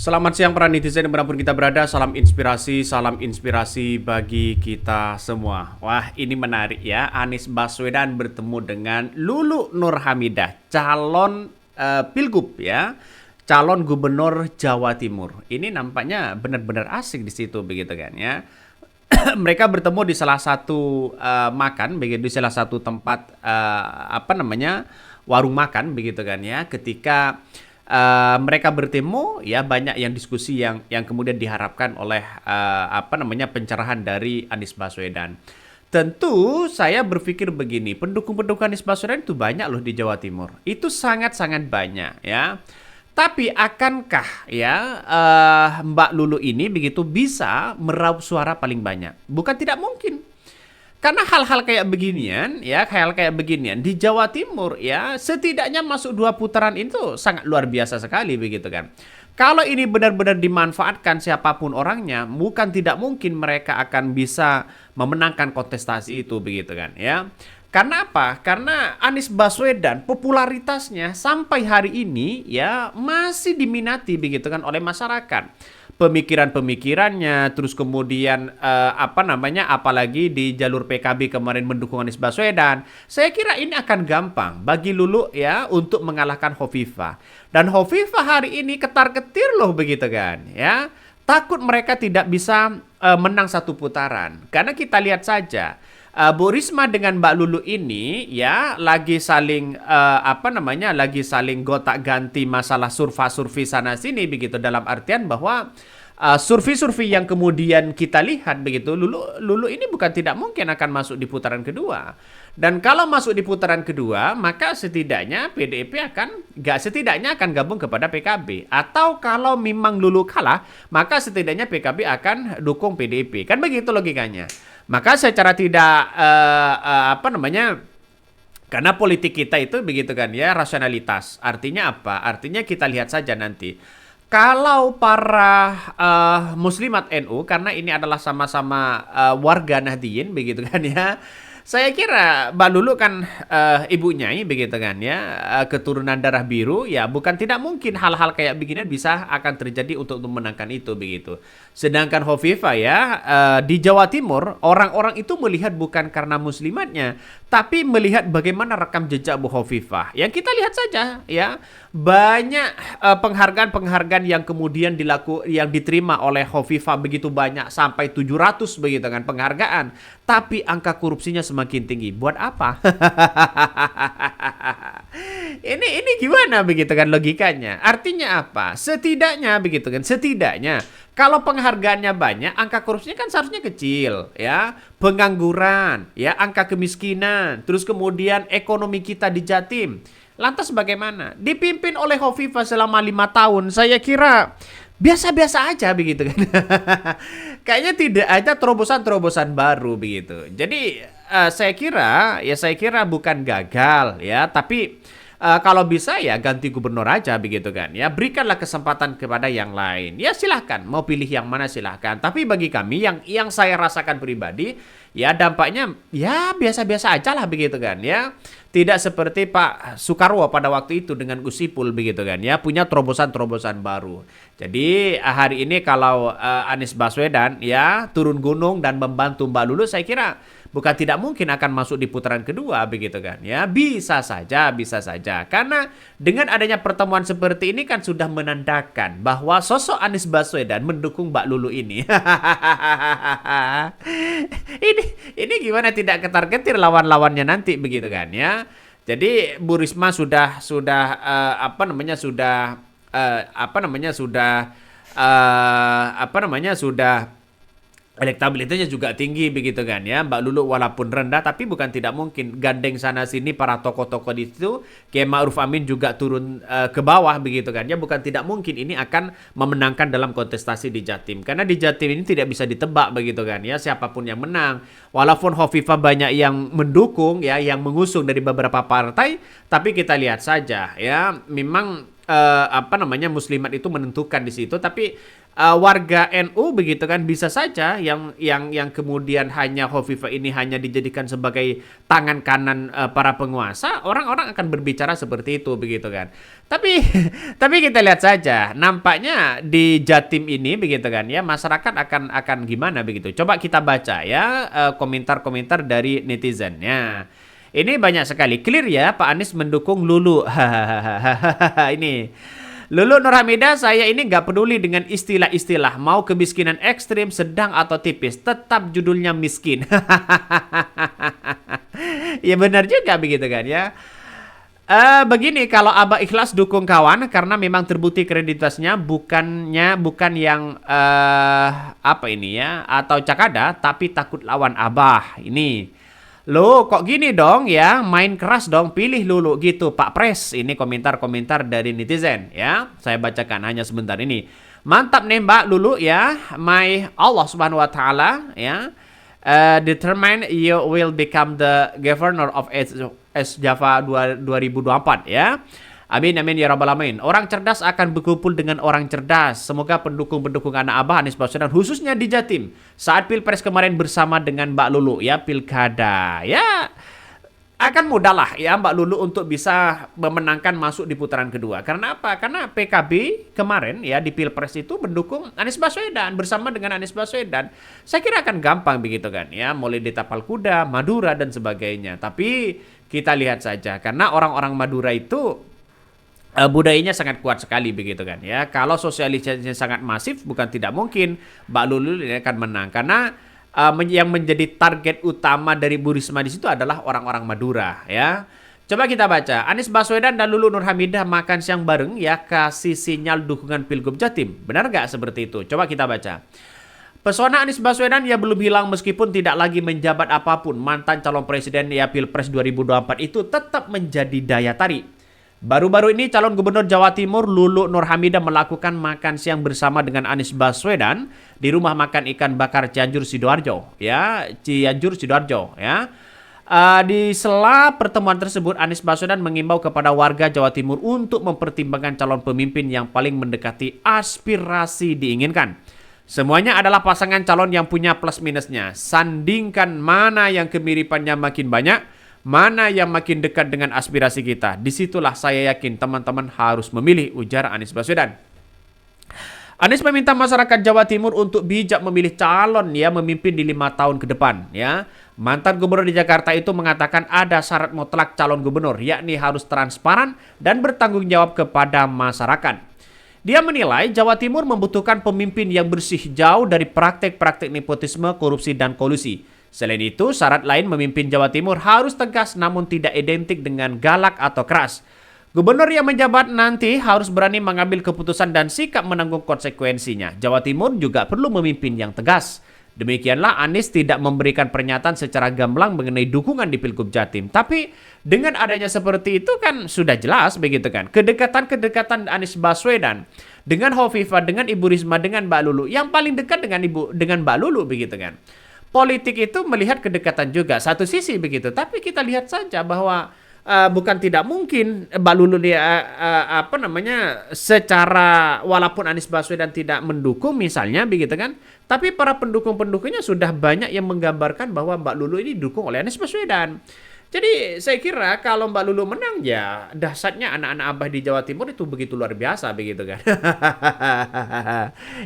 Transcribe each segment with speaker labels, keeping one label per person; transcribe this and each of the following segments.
Speaker 1: Selamat siang para netizen dimanapun kita berada, salam inspirasi bagi kita semua. Wah, ini menarik ya, Anies Baswedan bertemu dengan Lulu Nur Hamidah, calon Pilgub ya, calon Gubernur Jawa Timur. Ini nampaknya benar-benar asik di situ begitu kan ya. Mereka bertemu di salah satu makan begitu, di salah satu tempat warung makan begitu kan ya, ketika mereka bertemu ya, banyak yang diskusi yang kemudian diharapkan oleh pencerahan dari Anies Baswedan. Tentu saya berpikir begini, pendukung-pendukung Anies Baswedan itu banyak loh di Jawa Timur. Itu sangat-sangat banyak ya. Tapi akankah ya Mbak Lulu ini begitu bisa meraup suara paling banyak? Bukan tidak mungkin. Karena hal-hal kayak beginian, ya, hal kayak beginian di Jawa Timur, ya, setidaknya masuk 2 putaran itu sangat luar biasa sekali, begitu kan. Kalau ini benar-benar dimanfaatkan siapapun orangnya, bukan tidak mungkin mereka akan bisa memenangkan kontestasi itu, begitu kan, ya. Karena apa? Karena Anies Baswedan popularitasnya sampai hari ini ya masih diminati begitu kan oleh masyarakat. Pemikiran-pemikirannya, terus kemudian apalagi di jalur PKB kemarin mendukung Anies Baswedan. Saya kira ini akan gampang bagi Lulu ya untuk mengalahkan Hovifah. Dan Hovifah hari ini ketar-ketir loh begitu kan ya. Takut mereka tidak bisa menang 1 putaran. Karena kita lihat saja Bu Risma dengan Mbak Lulu ini ya lagi saling lagi saling gonta-ganti masalah survei sana sini begitu, dalam artian bahwa survei-survei yang kemudian kita lihat begitu, Lulu ini bukan tidak mungkin akan masuk di putaran kedua. Dan kalau masuk di putaran kedua, maka setidaknya PDIP setidaknya akan gabung kepada PKB. Atau kalau memang Lulu kalah, maka setidaknya PKB akan dukung PDIP. Kan begitu logikanya. Maka secara tidak karena politik kita itu begitu kan ya, rasionalitas. Artinya apa? Artinya kita lihat saja nanti. Kalau para muslimat NU, karena ini adalah sama-sama warga Nahdliyin begitu kan ya. Saya kira Mbak Lulu kan ibu Nyai begitu kan ya, keturunan darah biru ya, bukan tidak mungkin hal-hal kayak begini bisa akan terjadi untuk memenangkan itu begitu. Sedangkan Hovifah ya di Jawa Timur, orang-orang itu melihat bukan karena muslimatnya, tapi melihat bagaimana rekam jejak Bu Hovifah. Yang kita lihat saja ya, banyak penghargaan-penghargaan yang kemudian yang diterima oleh Hovifah begitu banyak, sampai 700 begitu kan penghargaan, tapi angka korupsinya semakin tinggi. Buat apa? ini gimana begitu kan logikanya? Artinya apa? Setidaknya begitu kan, setidaknya kalau penghargaannya banyak, angka korupsinya kan seharusnya kecil ya. Pengangguran, ya, angka kemiskinan, terus kemudian ekonomi kita di Jatim. Lantas bagaimana? Dipimpin oleh Hovifah selama 5 tahun, saya kira biasa-biasa aja begitu kan. Kayaknya tidak ada terobosan-terobosan baru begitu. Jadi saya kira bukan gagal ya, tapi kalau bisa ya ganti gubernur aja begitu kan ya, berikanlah kesempatan kepada yang lain ya, silahkan mau pilih yang mana silahkan, tapi bagi kami yang saya rasakan pribadi ya, dampaknya ya biasa-biasa aja lah begitu kan ya, tidak seperti Pak Soekarwo pada waktu itu dengan Gus Ipul begitu kan ya, punya terobosan-terobosan baru. Jadi hari ini kalau Anies Baswedan ya turun gunung dan membantu Mbak Lulu, saya kira bukan tidak mungkin akan masuk di putaran kedua begitu kan ya, bisa saja karena dengan adanya pertemuan seperti ini kan sudah menandakan bahwa sosok Anies Baswedan mendukung Mbak Lulu ini. ini gimana tidak ketar-ketir lawan-lawannya nanti begitu kan ya. Jadi Bu Risma sudah elektabilitasnya juga tinggi begitu kan ya. Mbak Lulu walaupun rendah, tapi bukan tidak mungkin gandeng sana sini para tokoh-tokoh di situ. Kiai Ma'ruf Amin juga turun ke bawah begitu kan ya. Bukan tidak mungkin ini akan memenangkan dalam kontestasi di Jatim. Karena di Jatim ini tidak bisa ditebak begitu kan ya, siapapun yang menang. Walaupun Hovifah banyak yang mendukung ya, yang mengusung dari beberapa partai, tapi kita lihat saja ya, memang muslimat itu menentukan di situ. Tapi warga NU begitu kan, bisa saja yang kemudian hanya Hovifah ini hanya dijadikan sebagai tangan kanan para penguasa, orang-orang akan berbicara seperti itu begitu kan. Tapi tapi kita lihat saja, nampaknya di Jatim ini begitu kan ya, masyarakat akan gimana begitu. Coba kita baca ya komentar-komentar dari netizennya. Ini banyak sekali. Clear ya, Pak Anies mendukung Lulu. Ini. Lulu Nurhamidah, saya ini nggak peduli dengan istilah-istilah. Mau kemiskinan ekstrim, sedang atau tipis. Tetap judulnya miskin. Ya benar juga begitu kan ya. Begini, kalau Abah ikhlas dukung kawan karena memang terbukti kreditasnya bukan yang apa ini ya, atau cakada, tapi takut lawan Abah. Ini. Loh, kok gini dong ya? Main keras dong, pilih Lulu gitu, Pak Pres. Ini komentar-komentar dari netizen ya. Saya bacakan hanya sebentar ini. Mantap nih Mbak Lulu ya. My Allah Subhanahu wa taala ya. Determine you will become the governor of Java 2024 ya. Amin amin ya rabbal alamin. Orang cerdas akan berkumpul dengan orang cerdas. Semoga pendukung-pendukung anak Abah Anies Baswedan khususnya di Jatim saat Pilpres kemarin bersama dengan Mbak Lulu ya, pilkada ya, akan mudah lah ya Mbak Lulu untuk bisa memenangkan masuk di putaran kedua. Karena apa? Karena PKB kemarin ya di Pilpres itu mendukung Anies Baswedan bersama dengan Anies Baswedan. Saya kira akan gampang begitu kan ya, mulai di Tapal Kuda, Madura dan sebagainya. Tapi kita lihat saja karena orang-orang Madura itu budayanya sangat kuat sekali begitu kan ya. Kalau sosialisasinya sangat masif, bukan tidak mungkin Mbak Lulu ini akan menang karena yang menjadi target utama dari Bu Risma di situ adalah orang-orang Madura ya. Coba kita baca, Anies Baswedan dan Lulu Nurhamidah makan siang bareng ya, kasih sinyal dukungan Pilgub Jatim. Benar nggak seperti itu? Coba kita baca. Pesona Anies Baswedan ya belum hilang meskipun tidak lagi menjabat apapun. Mantan calon presiden ya Pilpres 2024 itu tetap menjadi daya tarik. Baru-baru ini calon gubernur Jawa Timur Lulu Nurhamidah melakukan makan siang bersama dengan Anies Baswedan di rumah makan ikan bakar Cianjur Sidoarjo ya, ya. Di sela pertemuan tersebut Anies Baswedan mengimbau kepada warga Jawa Timur untuk mempertimbangkan calon pemimpin yang paling mendekati aspirasi diinginkan. Semuanya adalah pasangan calon yang punya plus minusnya. Sandingkan mana yang kemiripannya makin banyak, mana yang makin dekat dengan aspirasi kita. Disitulah saya yakin teman-teman harus memilih, ujar Anies Baswedan. Anies meminta masyarakat Jawa Timur untuk bijak memilih calon ya memimpin di 5 tahun ke depan ya. Mantan gubernur di Jakarta itu mengatakan ada syarat mutlak calon gubernur, yakni harus transparan dan bertanggung jawab kepada masyarakat. Dia menilai Jawa Timur membutuhkan pemimpin yang bersih jauh dari praktek-praktek nepotisme, korupsi, dan kolusi. Selain itu, syarat lain memimpin Jawa Timur harus tegas namun tidak identik dengan galak atau keras. Gubernur yang menjabat nanti harus berani mengambil keputusan dan sikap menanggung konsekuensinya. Jawa Timur juga perlu memimpin yang tegas. Demikianlah Anies tidak memberikan pernyataan secara gamblang mengenai dukungan di Pilgub Jatim. Tapi dengan adanya seperti itu kan sudah jelas begitu kan. Kedekatan Anies Baswedan dengan Hovifah, dengan Ibu Risma, dengan Mbak Lulu. Yang paling dekat dengan Mbak Lulu begitu kan. Politik itu melihat kedekatan juga satu sisi begitu, tapi kita lihat saja bahwa bukan tidak mungkin Mbak Lulu secara walaupun Anies Baswedan tidak mendukung misalnya begitu kan, tapi para pendukung-pendukungnya sudah banyak yang menggambarkan bahwa Mbak Lulu ini didukung oleh Anies Baswedan. Jadi saya kira kalau Mbak Lulu menang ya dahsyatnya anak-anak Abah di Jawa Timur itu begitu luar biasa begitu kan.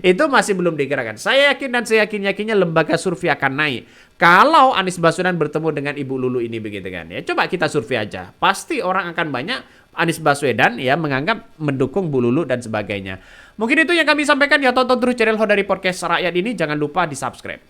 Speaker 1: Itu masih belum digerakkan. Saya yakin dan saya yakinnya lembaga survei akan naik. Kalau Anies Baswedan bertemu dengan Ibu Lulu ini begitu kan ya. Coba kita survei aja. Pasti orang akan banyak Anies Baswedan ya menganggap mendukung Bu Lulu dan sebagainya. Mungkin itu yang kami sampaikan ya, tonton terus channel Hodari Podcast Rakyat ini, jangan lupa di-subscribe.